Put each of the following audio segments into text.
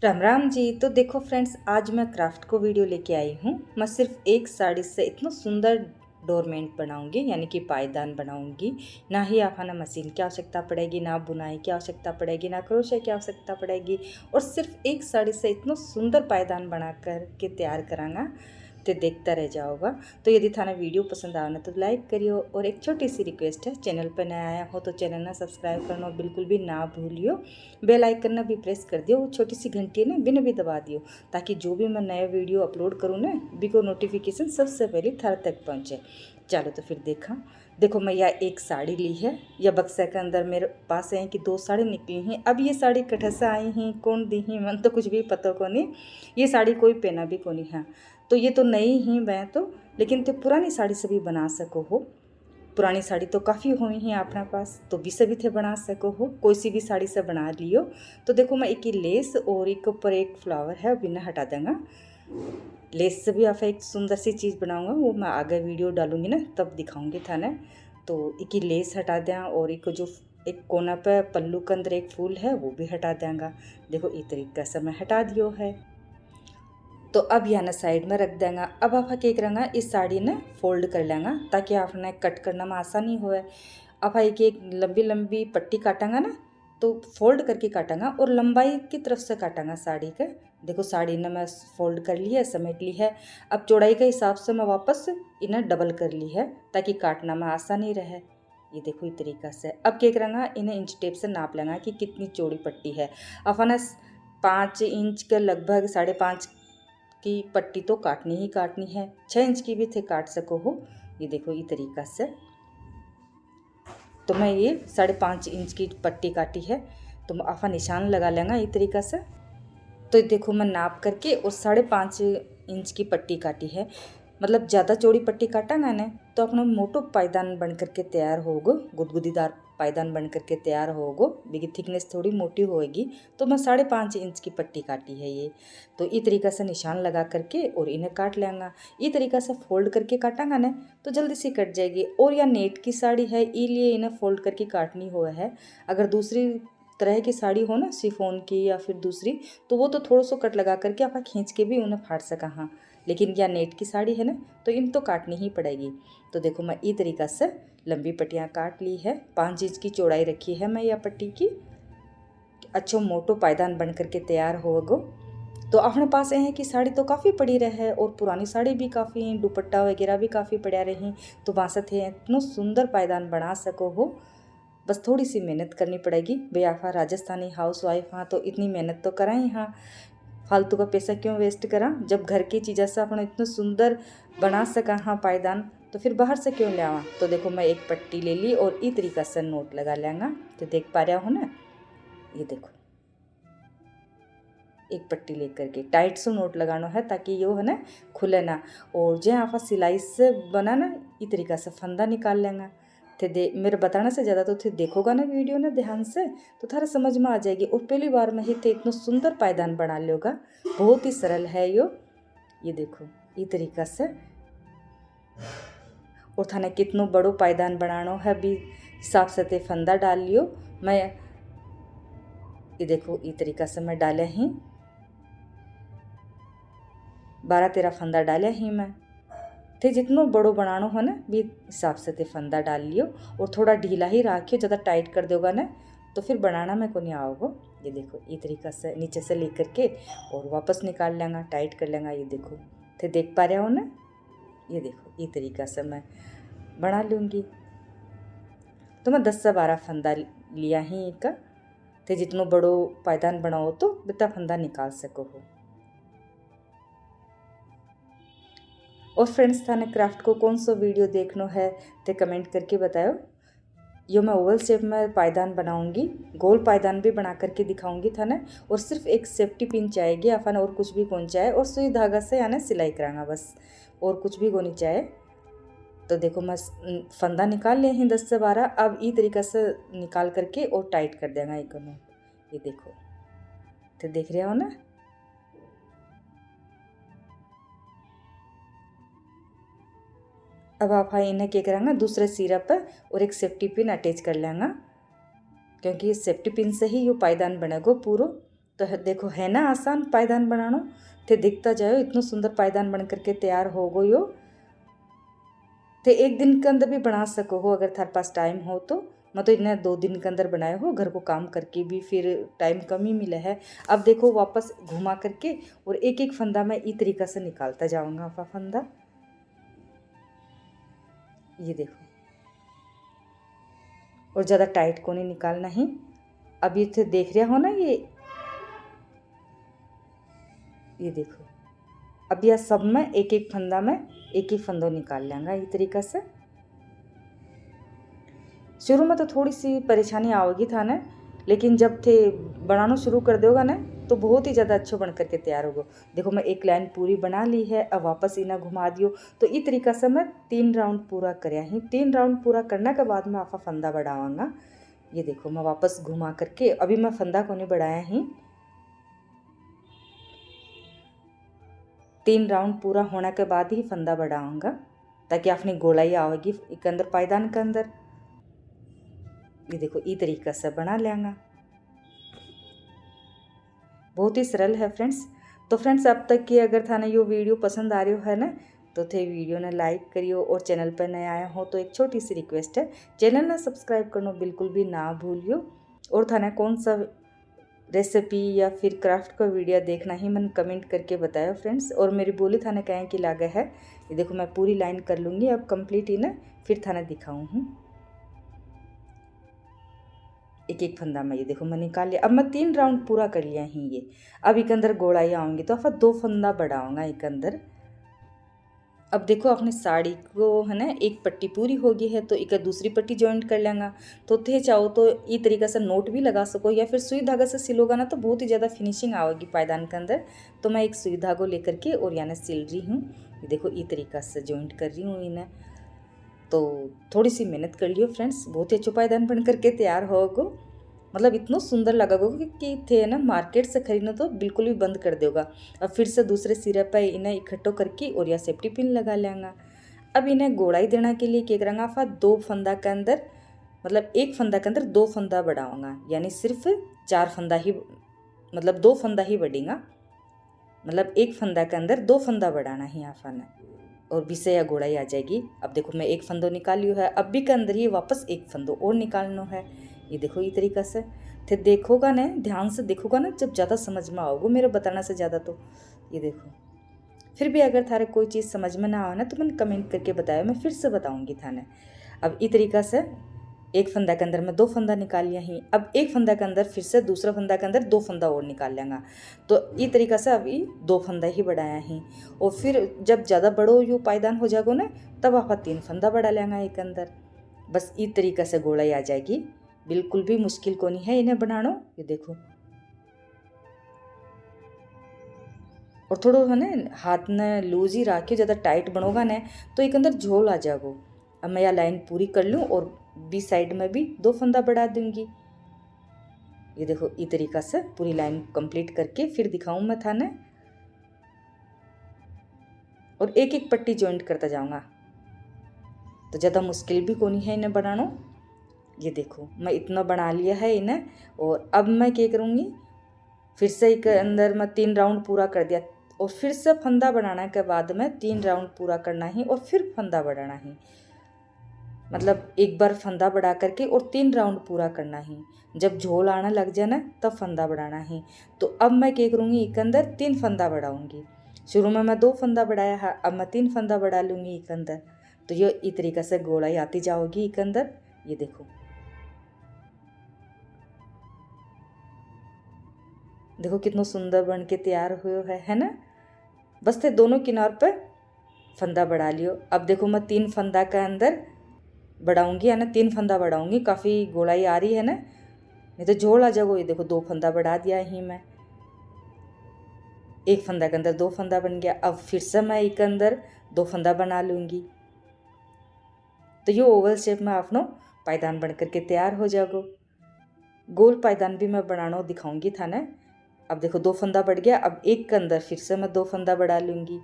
राम राम जी। तो देखो फ्रेंड्स, आज मैं क्राफ्ट को वीडियो लेके आई हूँ। मैं सिर्फ एक साड़ी से इतना सुंदर डोरमेट बनाऊंगी, यानी कि पायदान बनाऊंगी। ना ही आफाना मशीन की आवश्यकता पड़ेगी, ना बुनाई की आवश्यकता पड़ेगी, ना क्रोशे की आवश्यकता पड़ेगी। और सिर्फ एक साड़ी से इतना सुंदर पायदान बना कर के तैयार करांगा तो देखता रह जाओगा। तो यदि थाना वीडियो पसंद आना तो लाइक करियो, और एक छोटी सी रिक्वेस्ट है, चैनल पर नया आया हो तो चैनल ना सब्सक्राइब करना बिल्कुल भी ना भूलियो। बेल आइकन ना भी प्रेस कर दियो, वो छोटी सी घंटी है ना बिना भी दबा दियो, ताकि जो भी मैं नया वीडियो अपलोड करूँ ना बिको नोटिफिकेशन सबसे पहले थारे तक पहुँचे। चलो तो फिर देखो मैं यह एक साड़ी ली है। यह बक्सा के अंदर मेरे पास है कि दो साड़ी निकली हैं। अब ये साड़ी कठसा आई हैं, कौन दी हैं मन तो कुछ भी पता को नहीं। ये साड़ी कोई पहना भी को नहीं है। तो ये तो नई ही मैं तो, लेकिन तो पुरानी साड़ी से भी बना सको हो। पुरानी साड़ी तो काफ़ी हुई हैं अपना पास, तो भी सभी थे बना सको हो, कोई सी भी साड़ी से बना लियो। तो देखो मैं एक ही लेस और एक ऊपर एक फ्लावर है बिना हटा देंगे। लेस से भी आप एक सुंदर सी चीज़ बनाऊंगा, वो मैं आगे वीडियो डालूंगी ना तब दिखाऊंगी थाने। तो एक ही लेस हटा दें, और एक जो एक कोना पे पल्लू के अंदर एक फूल है वो भी हटा देंगे। देखो इस तरीके से मैं हटा दियो है। तो अब यह ना साइड में रख देंगे। अब आप क्या करेंगे, इस साड़ी ने फोल्ड कर लेंगे ताकि आपने कट करना में आसानी होए। अब एक लंबी लंबी पट्टी काटेंगे ना, तो फोल्ड करके काटेंगे और लंबाई की तरफ से काटेंगे साड़ी के। देखो साड़ी ने मैं फोल्ड कर ली है, समेट ली है। अब चौड़ाई के हिसाब से मैं वापस इन्हें डबल कर ली है ताकि काटना में आसानी रहे। ये देखो इस तरीका से। अब क्या करेंगे, इन्हें इंच टेप से नाप लेंगे कि कितनी चौड़ी पट्टी है। अपन 5 इंच के लगभग 5.5 की पट्टी तो काटनी ही काटनी है। 6 इंच की भी थे काट सको हो। ये देखो ये तरीका से। तो मैं ये 5.5 इंच की पट्टी काटी है, तो आफा निशान लगा लेंगे इस तरीका से। तो देखो मैं नाप करके और 5.5 इंच की पट्टी काटी है। मतलब ज़्यादा चौड़ी पट्टी काटा मैंने तो अपना मोटो पायदान बन करके तैयार होगो, गुदगुदीदार पायदान बन करके तैयार होगो। देखिए थिकनेस थोड़ी मोटी होएगी। तो मैं 5.5 इंच की पट्टी काटी है ये। तो इस तरीका से निशान लगा करके और इन्हें काट लेंगे। इस तरीका से फोल्ड करके काटांगा ना तो जल्दी सी कट जाएगी। और यह नेट की साड़ी है, इसलिए इन्हें फोल्ड करके काटनी हुआ है। अगर दूसरी तरह की साड़ी हो ना, शिफॉन की या फिर दूसरी, तो वो तो थोड़ा सा कट लगा करके आप खींच के भी उन्हें फाड़ सका। हाँ, लेकिन यह नेट की साड़ी है ना, तो इन तो काटनी ही पड़ेगी। तो देखो मैं इस तरीका से लंबी पट्टियाँ काट ली है। 5 इंच की चौड़ाई रखी है मैं यह पट्टी की। अच्छो मोटो पायदान बन करके तैयार होगो। तो अपने पास ये है कि साड़ी तो काफ़ी पड़ी रहे, और पुरानी साड़ी भी काफ़ी, दुपट्टा वगैरह भी काफ़ी पड़ा रही। तो बासत है इतना सुंदर पायदान बना सको हो। बस थोड़ी सी मेहनत करनी पड़ेगी। भैया आप राजस्थानी हाउस वाइफ हाँ, तो इतनी मेहनत तो करा ही। हाँ, फालतू का पैसा क्यों वेस्ट करा, जब घर की चीज़ें से अपना इतना सुंदर बना सका हाँ पायदान, तो फिर बाहर से क्यों ले आवा। तो देखो मैं एक पट्टी ले ली और इस तरीका से नोट लगा लेंगा। तो देख पा रहा हो ना, ये देखो एक पट्टी लेकर के टाइट से नोट लगाना है ताकि ये है ना खुले ना। और जो आप सिलाई से बना ना, इस तरीका से फंदा निकाल लेंगे। थे दे मेरे बताने से ज़्यादा तो थे देखोगा ना वीडियो ना ध्यान से, तो थारा समझ में आ जाएगी। और पहली बार में ही थे इतना सुंदर पायदान बना लोगा। बहुत ही सरल है यो। ये देखो इस तरीका से। और थाने कितनो बड़ो पायदान बनानो है भी हिसाब से थे फंदा डाल लियो। मैं ये देखो इस तरीका से मैं डाले ही 12-13 फंदा डाले ही मैं। थे जितनो बड़ो बनानो हो ना भी हिसाब से थे फंदा डाल लियो। और थोड़ा ढीला ही रखियो, ज़्यादा टाइट कर दोगा ना तो फिर बनाना में को नहीं आओगे। ये देखो इस तरीका से नीचे से लेकर के और वापस निकाल लेंगे, टाइट कर लेंगे। ये देखो थे देख पा रहे हो ना, ये देखो इस तरीका से मैं बना लूँगी। तो मैं 10 से 12 फंदा लिया ही एक। थे जितनो बड़ो पायदान बनाओ तो बिता फंदा निकाल सको हो। और फ्रेंड्स थाने क्राफ्ट को कौन सा वीडियो देखना है तो कमेंट करके बताओ। यो मैं ओवल शेप में पायदान बनाऊंगी, गोल पायदान भी बना करके दिखाऊंगी थाने। और सिर्फ एक सेफ्टी पिन चाहिए अपन, और कुछ भी कौन चाहे। और सुई धागा से यानी सिलाई करांगा बस, और कुछ भी को नहीं चाहे। तो देखो मैं फंदा निकाल लिए हैं 10 से 12। अब ई तरीका से निकाल करके और टाइट कर देगा एक नोट। ये देखो तो देख रहे हो ना। अब आप इन्हें क्या करेंगे, दूसरे सिरा पर और एक सेफ्टी पिन अटैच कर लेंगे, क्योंकि सेफ्टी पिन से ही ये पायदान बनेगा पूरा। तो देखो है ना आसान पायदान बनाना। थे दिखता जाओ इतना सुंदर पायदान बन करके तैयार हो गयो। थे एक दिन के अंदर भी बना सको हो अगर थारे पास टाइम हो तो। मैं तो इन्हें 2 दिन के अंदर बनाए हो, घर को काम करके भी फिर टाइम कम ही मिला है। अब देखो वापस घुमा करके और एक एक फंदा मैं इस तरीका से निकालता जाऊंगा। आपका फंदा ये देखो, और ज़्यादा टाइट को नहीं निकालना ही। अब ये देख रहे हो ना, ये देखो अब यह सब में एक एक फंदा में एक एक फंदो निकाल लेंगे इस तरीका से। शुरू में तो थोड़ी सी परेशानी आओगी था ना, लेकिन जब थे बनाना शुरू कर दोगा ना तो बहुत ही ज़्यादा अच्छा बन करके तैयार होगा। देखो मैं एक लाइन पूरी बना ली है, अब वापस इन्हें घुमा दियो। तो इस तरीका से मैं 3 राउंड पूरा कराया ही। 3 राउंड पूरा करने के बाद मैं आपका फंदा बढ़ाऊँगा। ये देखो मैं वापस घुमा करके, अभी मैं फंदा को नहीं बढ़ाया ही। 3 राउंड पूरा होने के बाद ही फंदा बढ़ाऊँगा ताकि अपनी गोलाई आवेगी एक अंदर पायदान के अंदर। ये देखो इस तरीका से बना लेंगे। बहुत ही सरल है फ्रेंड्स। तो फ्रेंड्स अब तक की अगर थाने यो वीडियो पसंद आ रही है ना तो थे वीडियो ने लाइक करियो, और चैनल पर नए आया हो तो एक छोटी सी रिक्वेस्ट है, चैनल ने सब्सक्राइब करना बिल्कुल भी ना भूलियो। और थाने कौन सा रेसिपी या फिर क्राफ्ट का वीडियो देखना ही मन कमेंट करके बताओ फ्रेंड्स। और मेरी बोली थाने कहें कि लागे है। ये देखो मैं पूरी लाइन कर लूँगी अब कंप्लीट ही ना, फिर थाने दिखाऊँ हूँ। एक एक फंदा में ये देखो मैं निकाल लिया। अब मैं 3 राउंड पूरा कर लिया ही ये। अब एक अंदर गोलाई आऊँगी तो फिर 2 फंदा बढ़ाऊँगा एक अंदर। अब देखो अपनी साड़ी को है ना एक पट्टी पूरी हो गई है, तो एक दूसरी पट्टी जॉइंट कर लेंगे। तो थे चाहो तो ये तरीका से नोट भी लगा सको, या फिर सुई धागा से सिलोगा ना तो बहुत ही ज़्यादा फिनिशिंग आएगी पायदान के अंदर। तो मैं एक सुई धागो लेकर के और यानी सिल रही हूँ। ये देखो ये तरीका से जॉइंट कर रही हूँ इन्हें। तो थोड़ी सी मेहनत कर लियो फ्रेंड्स, बहुत ही अच्छा पायदान बन करके तैयार होगा। मतलब इतना सुंदर लगेगा कि थे ना मार्केट से खरीदना तो बिल्कुल भी बंद कर देगा। अब फिर से दूसरे सिरे पर इन्हें इकट्ठो करके और या सेफ्टी पिन लगा लेंगे। अब इन्हें गोलाई देने के लिए क्या करेंगे, आप 2 फंदा के अंदर, मतलब एक फंदा के अंदर 2 फंदा बढ़ाऊँगा, यानी सिर्फ 4 फंदा ही, मतलब 2 फंदा ही बढ़ेगा। मतलब एक फंदा के अंदर 2 फंदा बढ़ाना ही आफाना, और बीसे या गोलाई आ जाएगी। अब देखो मैं एक फंदो निकाल लियो है, अब भी के अंदर ही वापस एक फंदो और निकालना है। ये देखो ये तरीका से थे देखोगा ना, ध्यान से देखोगा ना, जब ज़्यादा समझ में आओगे मेरे बताना से ज़्यादा। तो ये देखो, फिर भी अगर थारे कोई चीज़ समझ में ना आए ना तो मैंने कमेंट करके बताया, मैं फिर से बताऊँगी थाने। अब इस तरीका से एक फंदा के अंदर मैं 2 फंदा निकाल लिया ही। अब एक फंदा के अंदर फिर से दूसरा फंदा के अंदर 2 फंदा और निकाल लेंगे। तो इस तरीका से अभी 2 फंदा ही बढ़ाया ही। और फिर जब ज़्यादा बड़ो यो पायदान हो जाएगा ना तब आप 3 फंदा बढ़ा लेंगे एक अंदर। बस इस तरीका से गोलाई आ जाएगी। बिल्कुल भी मुश्किल को नहीं है इन्हें बनाना। ये देखो, और थोड़ा है ना हाथ ने लूज ही रखियो, ज़्यादा टाइट बनोगा ना तो एक अंदर झोल आ जाएगा। अब मैं यह लाइन पूरी कर लूँ और बी साइड में भी 2 फंदा बढ़ा दूंगी। ये देखो इस तरीका से पूरी लाइन कंप्लीट करके फिर दिखाऊं मैं थाने, और एक एक पट्टी जॉइंट करता जाऊंगा। तो ज़्यादा मुश्किल भी कोनी है इन्हें बनाना। ये देखो मैं इतना बना लिया है इन्हें, और अब मैं क्या करूँगी, फिर से एक अंदर मैं 3 राउंड पूरा कर दिया, और फिर से फंदा बनाने के बाद में 3 राउंड पूरा करना ही और फिर फंदा बढ़ाना ही। मतलब एक बार फंदा बढ़ा करके और 3 राउंड पूरा करना ही। जब झोल आना लग जाए ना तब फंदा बढ़ाना ही। तो अब मैं क्या करूँगी, एक अंदर 3 फंदा बढ़ाऊँगी। शुरू में मैं 2 फंदा बढ़ाया है, अब मैं 3 फंदा बढ़ा लूँगी एक अंदर। तो ये इस तरीके से गोलाई आती जाओगी एक अंदर। ये देखो, देखो कितना सुंदर बन के तैयार हुए है ना। बस थे दोनों किनार पे फंदा बढ़ा लियो। अब देखो मैं 3 फंदा के अंदर बढ़ाऊंगी, है ना 3 फंदा बढ़ाऊंगी। काफ़ी गोलाई आ रही है ना, नहीं तो झोल आ जाएगा। ये देखो 2 फंदा बढ़ा दिया ही मैं, एक फंदा के अंदर 2 फंदा बन गया। अब फिर से मैं एक अंदर 2 फंदा बना लूँगी। तो ये ओवल शेप में अपनो पायदान बन करके तैयार हो जाएगा। गोल पायदान भी मैं बनाना दिखाऊंगी था ना। अब देखो 2 फंदा बढ़ गया, अब एक के अंदर फिर से मैं 2 फंदा बढ़ा लूँगी।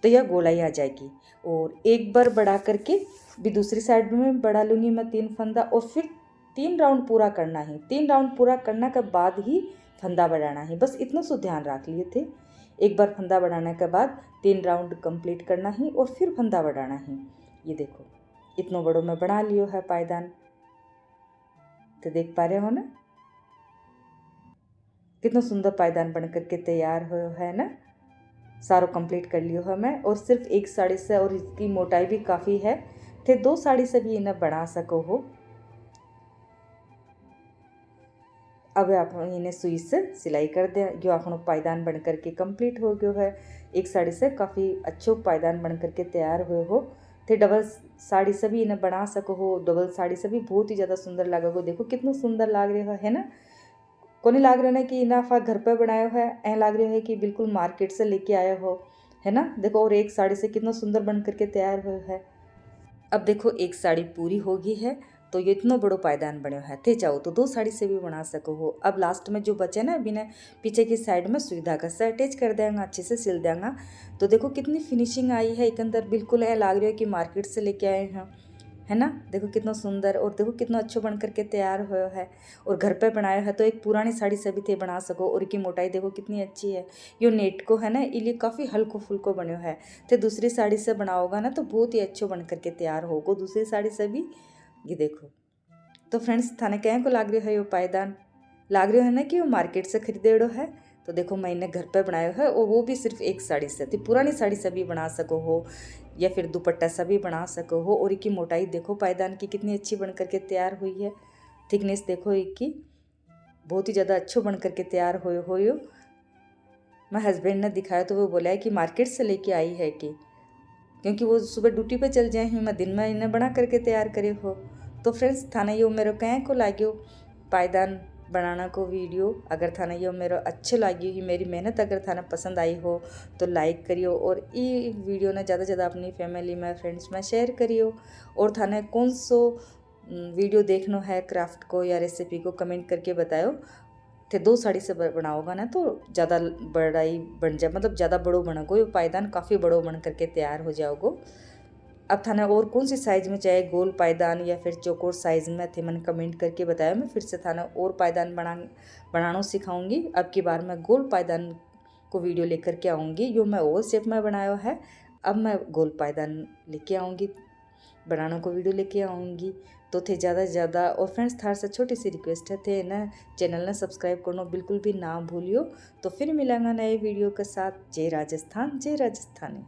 तो यह गोलाई आ जाएगी। और एक बार बढ़ा करके भी दूसरी साइड में बढ़ा लूँगी मैं 3 फंदा, और फिर 3 राउंड पूरा करना है। 3 राउंड पूरा करने के बाद ही फंदा बढ़ाना है, बस इतना सो ध्यान रख लिए थे। एक बार फंदा बढ़ाने के बाद 3 राउंड कंप्लीट करना है और फिर फंदा बढ़ाना है। ये देखो इतना बड़ो मैं बना लियो है पायदान, तो देख पा रहे हो ना कितना सुंदर पायदान बन करके तैयार हो है ना। सारो कंप्लीट कर लियो है मैं, और सिर्फ एक साड़ी से, और इसकी मोटाई भी काफ़ी है, थे 2 साड़ी से भी इन्हें बना सको हो। अब आप इन्हें सुई से सिलाई कर दें, जो आपनो पायदान बन करके कंप्लीट हो गयो है। एक साड़ी से काफ़ी अच्छो पायदान बन करके तैयार हुए हो, थे डबल साड़ी से भी इन्हें बना सको हो। डबल साड़ी से भी बहुत ही ज़्यादा सुंदर लगेगा। देखो कितना सुंदर लाग रहा है ना। कोनी लाग रहा है कि इनाफा घर पे बनाया है, ऐ लाग रहा है कि बिल्कुल मार्केट से लेके आया हो, है ना। देखो और एक साड़ी से कितना सुंदर बन करके तैयार हुआ है। अब देखो एक साड़ी पूरी होगी है, तो ये इतना बड़ो पायदान बने है, थे चाहो तो 2 साड़ी से भी बना सको हो। अब लास्ट में जो बचे ना, अभी ने पीछे की साइड में सुई धागा से अटैच कर देंगे, अच्छे से सिल देंगे। तो देखो कितनी फिनिशिंग आई है एक अंदर, बिल्कुल है लाग रहा है कि मार्केट से लेके आए हैं, है ना। देखो कितना सुंदर, और देखो कितना अच्छा बन करके तैयार हुआ है। और घर पे बनाया है तो एक पुरानी साड़ी से भी थे बना सको। और की मोटाई देखो कितनी अच्छी है। यो नेट को है ना, इलिए काफ़ी हल्को फुल्को बनो है, तो दूसरी साड़ी से बनाओगा ना तो बहुत ही अच्छो बन करके तैयार होगा दूसरी साड़ी से भी। ये देखो तो फ्रेंड्स थाने कहें को लाग रहा है, यो पायदान लाग रहा है ना कि वो मार्केट से खरीदेड़ो है। तो देखो मैंने घर पे बनाया है, और वो भी सिर्फ एक साड़ी से, तो पुरानी साड़ी से भी बना सको हो, या फिर दुपट्टा से भी बना सको हो। और इसकी मोटाई देखो पायदान की कितनी अच्छी बन करके तैयार हुई है। थिकनेस देखो इसकी बहुत ही ज़्यादा अच्छो बन करके तैयार हो यो। मैं हस्बैंड ने दिखाया तो वो बोला है कि मार्केट से लेके आई है कि, क्योंकि वो सुबह ड्यूटी पे चल जाए हैं, मैं दिन में इन्हें बना करके तैयार करे हो। तो फ्रेंड्स थाना यो मेरे कहें को लाग्यो पायदान बनाना को वीडियो, अगर थाना यो मेरा अच्छे लगी ही, मेरी मेहनत अगर थाना पसंद आई हो तो लाइक करियो, और ये वीडियो ने ज़्यादा से ज़्यादा अपनी फैमिली में फ्रेंड्स में शेयर करियो। और थाने कौन सो वीडियो देखना है क्राफ्ट को या रेसिपी को कमेंट करके बताओ। थे 2 साड़ी से बनाओगा ना तो ज़्यादा बड़ाई बन जाए, मतलब ज़्यादा बड़ो बनोगो, ये पायदान काफ़ी बड़ो बन करके तैयार हो जाओगो। अब थाने और कौन सी साइज़ में चाहे गोल पायदान या फिर चौकोर साइज़ में थे मैंने कमेंट करके बताया। मैं फिर से थाने और पायदान बनाना सिखाऊंगी। अब की बार मैं गोल पायदान को वीडियो लेकर के आऊँगी, जो मैं ओवल शेप में बनाया है। अब मैं गोल पायदान लेके आऊँगी, बनाना को वीडियो लेके आऊँगी। तो थे ज़्यादा से ज़्यादा, और फ्रेंड्स थार से छोटी सी रिक्वेस्ट है थे ना, चैनल ने सब्सक्राइब करना बिल्कुल भी ना भूलियो। तो फिर मिलेंगे नए वीडियो के साथ। जय राजस्थान, जय राजस्थानी।